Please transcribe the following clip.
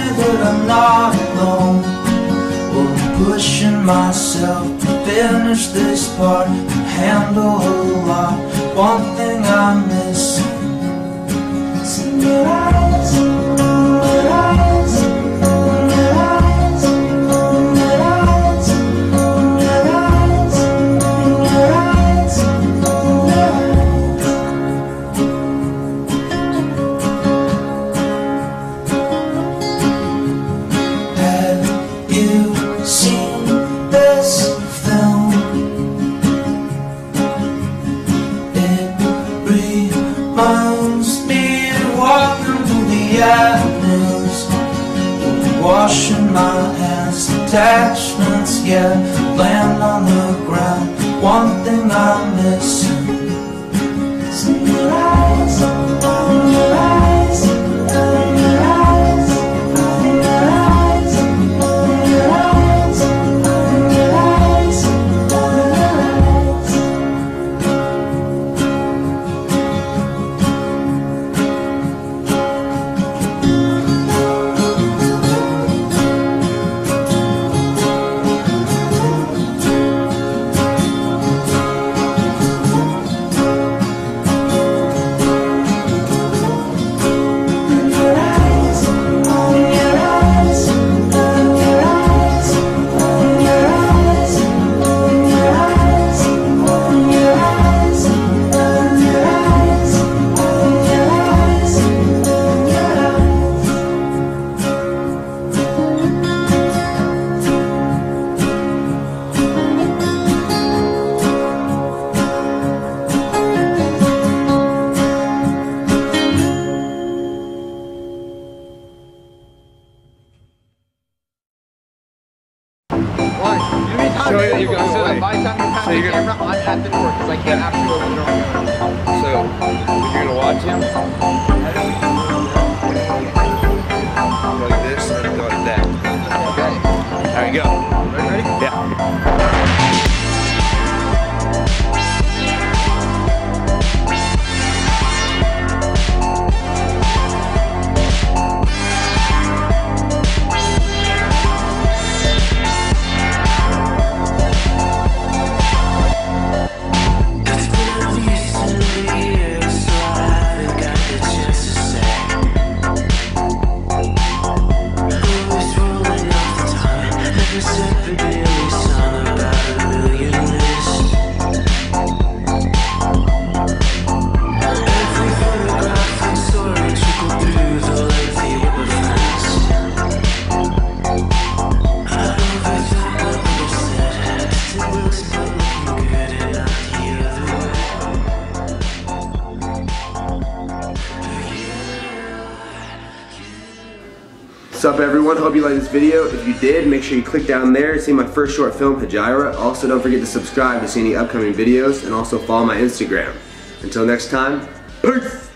me that I'm not alone. Well, I'm pushing myself to finish this part and handle a lot. One thing I'm missing is in your eyes, your eyes, your eyes, your eyes, your eyes, your eyes, your eyes. Have you seen this film? It reminds me of walking through the avenues, washing my hands, attachments, yeah, land on the ground. One thing I'm missing is in your eyes, your eyes, your eyes, your eyes, your eyes, your eyes, your eyes. Show you that you've got so by the time you have the camera, I'm at the door because I can't actually open the door. So, you're gonna watch him? Go like this and then go like that. Okay. There you go. Ready? Yeah. What's up everyone, hope you liked this video. If you did, make sure you click down there to see my first short film, Hijira. Also don't forget to subscribe to see any upcoming videos and also follow my Instagram. Until next time, peace!